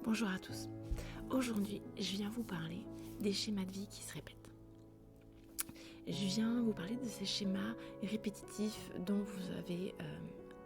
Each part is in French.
Bonjour à tous. Aujourd'hui, je viens vous parler des schémas de vie qui se répètent. Je viens vous parler de ces schémas répétitifs dont vous avez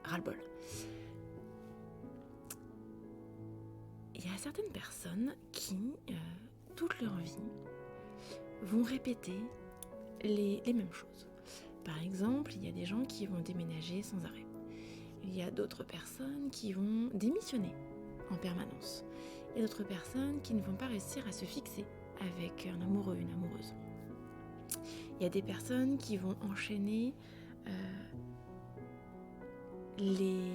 ras-le-bol. Il y a certaines personnes qui, toute leur vie, vont répéter les mêmes choses. Par exemple, il y a des gens qui vont déménager sans arrêt. Il y a d'autres personnes qui vont démissionner en permanence. Il y a d'autres personnes qui ne vont pas réussir à se fixer avec un amoureux, une amoureuse. Il y a des personnes qui vont enchaîner les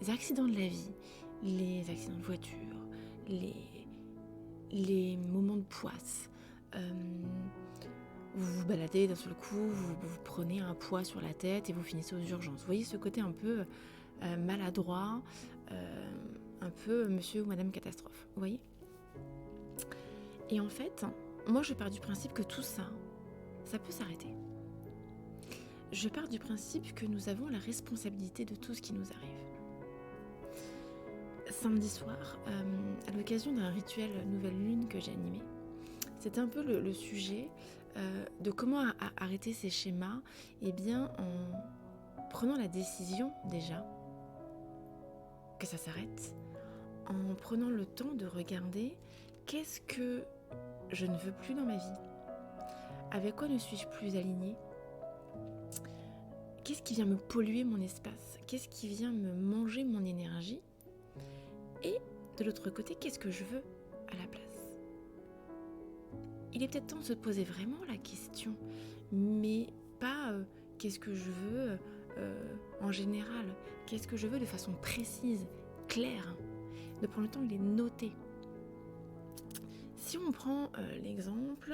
accidents de la vie, les accidents de voiture, les moments de poisse. Vous vous baladez d'un seul coup, vous prenez un poids sur la tête et vous finissez aux urgences. Vous voyez ce côté un peu maladroit, un peu monsieur ou madame catastrophe, vous voyez ? Et en fait, moi je pars du principe que tout ça, ça peut s'arrêter. Je pars du principe que nous avons la responsabilité de tout ce qui nous arrive. Samedi soir, à l'occasion d'un rituel Nouvelle Lune que j'ai animé, c'était un peu le sujet de comment arrêter ces schémas, eh bien en prenant la décision déjà que ça s'arrête, en prenant le temps de regarder qu'est-ce que je ne veux plus dans ma vie, avec quoi ne suis-je plus alignée, qu'est-ce qui vient me polluer mon espace, qu'est-ce qui vient me manger mon énergie, et de l'autre côté, qu'est-ce que je veux à la place. Il est peut-être temps de se poser vraiment la question, mais pas qu'est-ce que je veux en général, qu'est-ce que je veux de façon précise, claire, de prendre le temps de les noter. Si on prend l'exemple,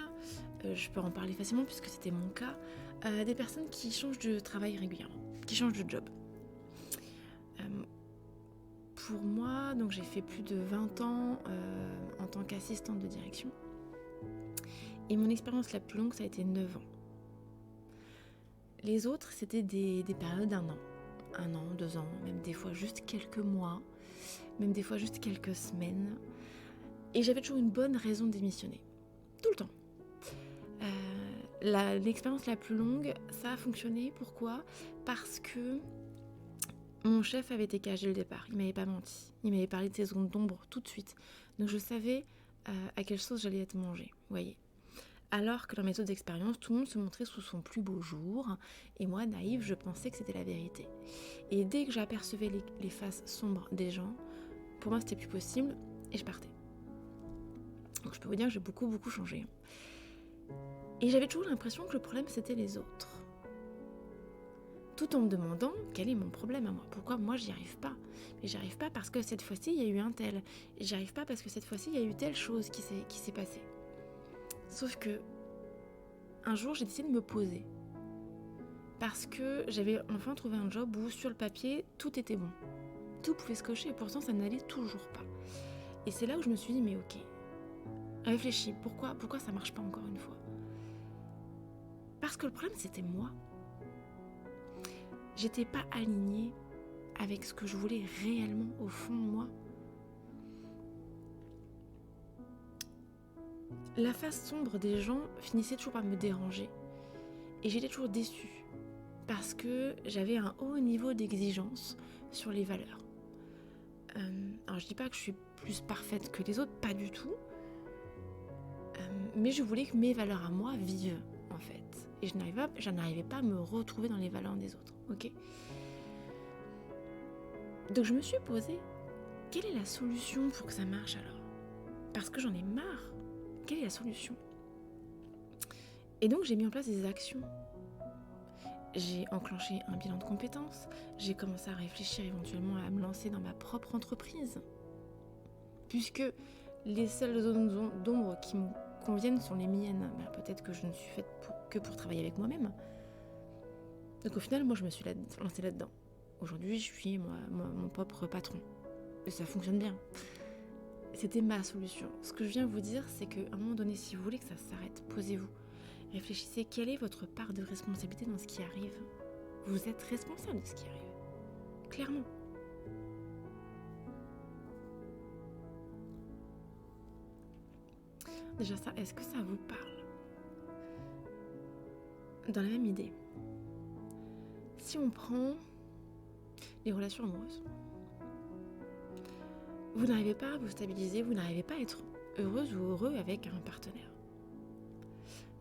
je peux en parler facilement puisque c'était mon cas, des personnes qui changent de travail régulièrement, qui changent de job. Pour moi, donc j'ai fait plus de 20 ans en tant qu'assistante de direction. Et mon expérience la plus longue, ça a été 9 ans. Les autres, c'était des périodes d'1 an. 1 an, 2 ans, même des fois juste quelques mois, même des fois juste quelques semaines. Et j'avais toujours une bonne raison de démissionner. Tout le temps. L'expérience la plus longue, ça a fonctionné. Pourquoi ? Parce que mon chef avait été cash dès le départ. Il m'avait pas menti. Il m'avait parlé de ses zones d'ombre tout de suite. Donc je savais à quelle sauce j'allais être mangée. Vous voyez ? Alors que dans mes autres expériences, tout le monde se montrait sous son plus beau jour, et moi, naïve, je pensais que c'était la vérité. Et dès que j'apercevais les faces sombres des gens, pour moi, c'était plus possible, et je partais. Donc je peux vous dire que j'ai beaucoup changé. Et j'avais toujours l'impression que le problème, c'était les autres. Tout en me demandant quel est mon problème à moi. Pourquoi moi, j'y arrive pas ? Mais j'y arrive pas parce que cette fois-ci, il y a eu un tel. Et j'y arrive pas parce que cette fois-ci, il y a eu telle chose qui s'est passée. Sauf que, un jour, j'ai décidé de me poser. Parce que j'avais enfin trouvé un job où, sur le papier, tout était bon. Tout pouvait se cocher, et pourtant, ça n'allait toujours pas. Et c'est là où je me suis dit, mais ok, réfléchis, pourquoi ça marche pas encore une fois ? Parce que le problème, c'était moi. J'étais pas alignée avec ce que je voulais réellement au fond de moi. La face sombre des gens finissait toujours par me déranger. Et j'étais toujours déçue. Parce que j'avais un haut niveau d'exigence sur les valeurs. Alors je dis pas que je suis plus parfaite que les autres, pas du tout. Mais je voulais que mes valeurs à moi vivent, en fait. Et je n'arrivais pas à me retrouver dans les valeurs des autres, ok ? Donc je me suis posé, quelle est la solution pour que ça marche alors ? Parce que j'en ai marre. Quelle est la solution ? Et donc j'ai mis en place des actions. J'ai enclenché un bilan de compétences. J'ai commencé à réfléchir éventuellement à me lancer dans ma propre entreprise. Puisque les seules zones d'ombre qui me conviennent sont les miennes. Ben, peut-être que je ne suis faite que pour travailler avec moi-même. Donc au final, moi je me suis lancée là-dedans. Aujourd'hui, je suis mon propre patron. Et ça fonctionne bien. C'était ma solution. Ce que je viens vous dire, c'est qu'à un moment donné, si vous voulez que ça s'arrête, posez-vous. Réfléchissez, quelle est votre part de responsabilité dans ce qui arrive ? Vous êtes responsable de ce qui arrive. Clairement. Déjà ça, est-ce que ça vous parle? Dans la même idée, si on prend les relations amoureuses, vous n'arrivez pas à vous stabiliser, vous n'arrivez pas à être heureuse ou heureux avec un partenaire.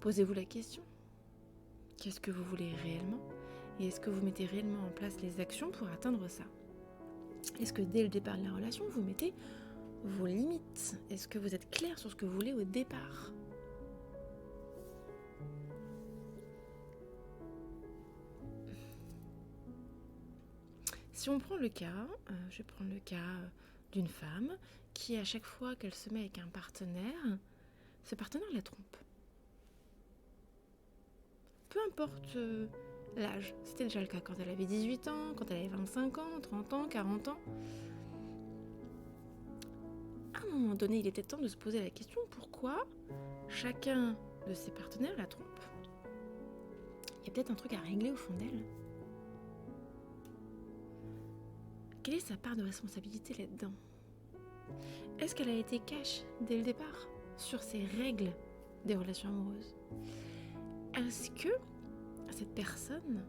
Posez-vous la question, qu'est-ce que vous voulez réellement? Et est-ce que vous mettez réellement en place les actions pour atteindre ça? Est-ce que dès le départ de la relation, vous mettez vos limites? Est-ce que vous êtes clair sur ce que vous voulez au départ? Si on prend le cas, je vais prendre le cas d'une femme qui, à chaque fois qu'elle se met avec un partenaire, ce partenaire la trompe. Peu importe l'âge, c'était déjà le cas quand elle avait 18 ans, quand elle avait 25 ans, 30 ans, 40 ans. À un moment donné, il était temps de se poser la question pourquoi chacun de ses partenaires la trompe. Il y a peut-être un truc à régler au fond d'elle. Quelle est sa part de responsabilité là-dedans? Est-ce qu'elle a été cash dès le départ sur ses règles des relations amoureuses? Est-ce que cette personne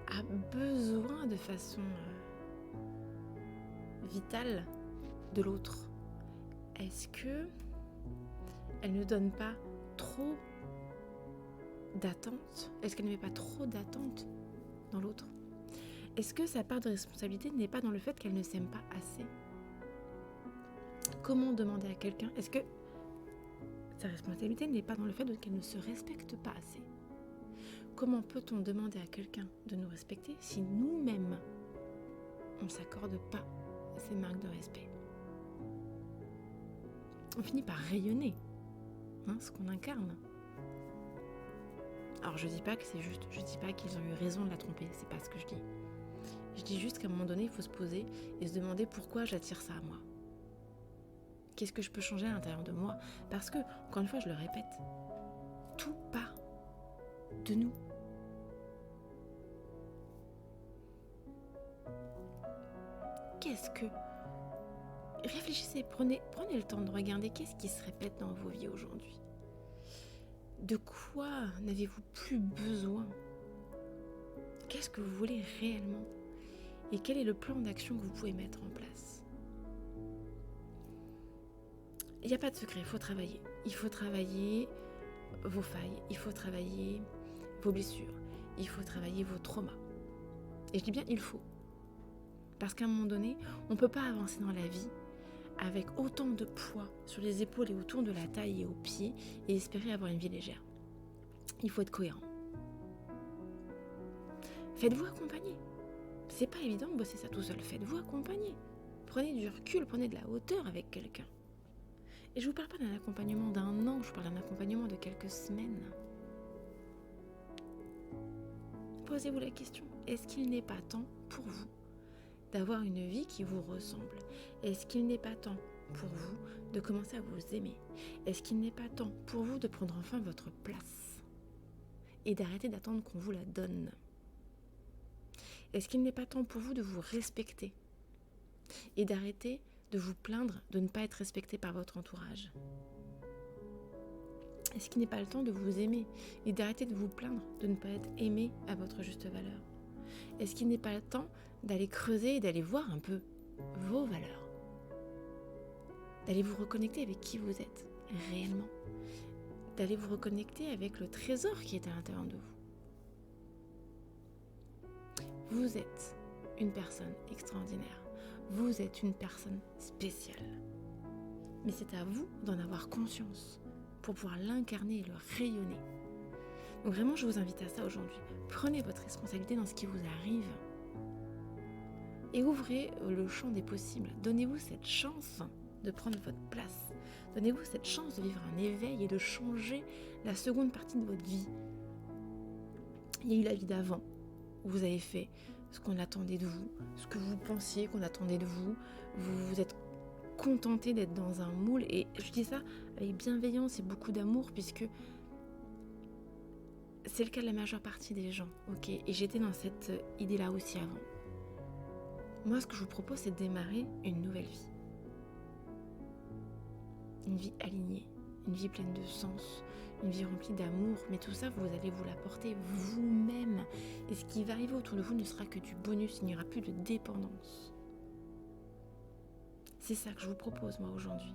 a besoin de façon vitale de l'autre? Est-ce que elle ne donne pas trop d'attente? Est-ce qu'elle ne met pas trop d'attente dans l'autre? Est-ce que sa part de responsabilité n'est pas dans le fait qu'elle ne s'aime pas assez? Comment demander à quelqu'un? Est-ce que sa responsabilité n'est pas dans le fait qu'elle ne se respecte pas assez? Comment peut-on demander à quelqu'un de nous respecter si nous-mêmes, on ne s'accorde pas ces marques de respect? On finit par rayonner ce qu'on incarne. Alors je dis pas que c'est juste, je dis pas qu'ils ont eu raison de la tromper, c'est pas ce que je dis. Je dis juste qu'à un moment donné, il faut se poser et se demander pourquoi j'attire ça à moi. Qu'est-ce que je peux changer à l'intérieur de moi? Parce que, encore une fois, je le répète, tout part de nous. Qu'est-ce que... Réfléchissez, prenez le temps de regarder qu'est-ce qui se répète dans vos vies aujourd'hui. De quoi n'avez-vous plus besoin? Qu'est-ce que vous voulez réellement? Et quel est le plan d'action que vous pouvez mettre en place? Il n'y a pas de secret, il faut travailler. Il faut travailler vos failles, il faut travailler vos blessures, il faut travailler vos traumas. Et je dis bien il faut. Parce qu'à un moment donné, on ne peut pas avancer dans la vie avec autant de poids sur les épaules et autour de la taille et aux pieds et espérer avoir une vie légère. Il faut être cohérent. Faites-vous accompagner. C'est pas évident de bosser ça tout seul. Faites-vous accompagner. Prenez du recul, prenez de la hauteur avec quelqu'un. Et je vous parle pas d'un accompagnement d'1 an, je vous parle d'un accompagnement de quelques semaines. Posez-vous la question, est-ce qu'il n'est pas temps pour vous d'avoir une vie qui vous ressemble? Est-ce qu'il n'est pas temps pour vous de commencer à vous aimer? Est-ce qu'il n'est pas temps pour vous de prendre enfin votre place et d'arrêter d'attendre qu'on vous la donne? Est-ce qu'il n'est pas temps pour vous de vous respecter et d'arrêter de vous plaindre de ne pas être respecté par votre entourage? Est-ce qu'il n'est pas le temps de vous aimer et d'arrêter de vous plaindre de ne pas être aimé à votre juste valeur? Est-ce qu'il n'est pas le temps d'aller creuser et d'aller voir un peu vos valeurs? D'aller vous reconnecter avec qui vous êtes réellement? D'aller vous reconnecter avec le trésor qui est à l'intérieur de vous? Vous êtes une personne extraordinaire. Vous êtes une personne spéciale. Mais c'est à vous d'en avoir conscience pour pouvoir l'incarner et le rayonner. Donc vraiment, je vous invite à ça aujourd'hui. Prenez votre responsabilité dans ce qui vous arrive et ouvrez le champ des possibles. Donnez-vous cette chance de prendre votre place. Donnez-vous cette chance de vivre un éveil et de changer la seconde partie de votre vie. Il y a eu la vie d'avant, où vous avez fait ce qu'on attendait de vous, ce que vous pensiez qu'on attendait de vous. Vous vous êtes contenté d'être dans un moule. Et je dis ça avec bienveillance et beaucoup d'amour, puisque c'est le cas de la majeure partie des gens. Ok, et j'étais dans cette idée-là aussi avant. Moi, ce que je vous propose, c'est de démarrer une nouvelle vie. une vie alignée, une vie pleine de sens, une vie remplie d'amour, mais tout ça, vous allez vous l'apporter vous-même. Et ce qui va arriver autour de vous ne sera que du bonus, il n'y aura plus de dépendance. C'est ça que je vous propose, moi, aujourd'hui.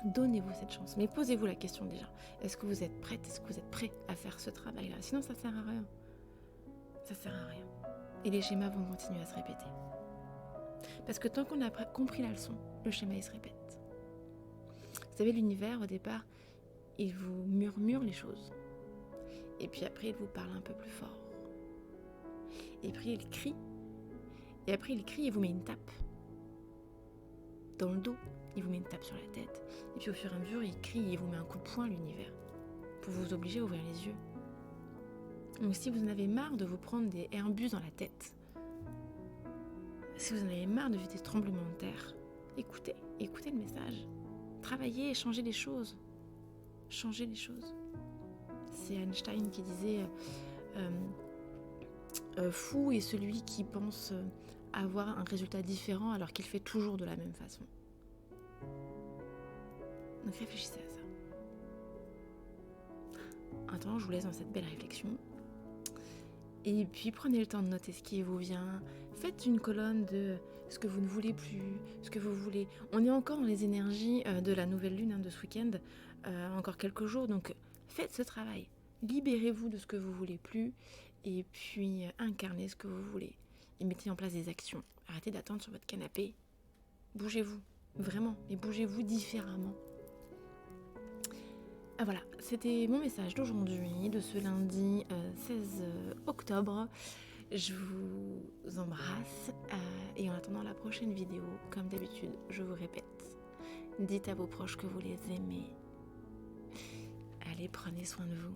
Donnez-vous cette chance, mais posez-vous la question déjà. Est-ce que vous êtes prête? Est-ce que vous êtes prêt à faire ce travail-là? Sinon, ça sert à rien. Ça sert à rien. Et les schémas vont continuer à se répéter. Parce que tant qu'on n'a pas compris la leçon, le schéma, il se répète. Vous savez, l'univers, au départ, il vous murmure les choses. Et puis après, il vous parle un peu plus fort. Et puis, il crie. Et après, il crie et vous met une tape dans le dos. Il vous met une tape sur la tête. Et puis, au fur et à mesure, il crie et vous met un coup de poing, l'univers, pour vous obliger à ouvrir les yeux. Donc, si vous en avez marre de vous prendre des Airbus dans la tête, si vous en avez marre de vivre des tremblements de terre, écoutez le message. Travaillez et changez les choses. Changez les choses. C'est Einstein qui disait fou est celui qui pense avoir un résultat différent alors qu'il fait toujours de la même façon. Donc réfléchissez à ça. Attends, je vous laisse dans cette belle réflexion. Et puis prenez le temps de noter ce qui vous vient. Faites une colonne de ce que vous ne voulez plus, ce que vous voulez. On est encore dans les énergies de la nouvelle lune de ce week-end, encore quelques jours. Donc faites ce travail. Libérez-vous de ce que vous voulez plus et puis incarnez ce que vous voulez. Et mettez en place des actions. Arrêtez d'attendre sur votre canapé. Bougez-vous, vraiment, et bougez-vous différemment. Ah voilà, c'était mon message d'aujourd'hui, de ce lundi 16 octobre. Je vous embrasse et en attendant la prochaine vidéo, comme d'habitude, je vous répète, dites à vos proches que vous les aimez. Allez, prenez soin de vous.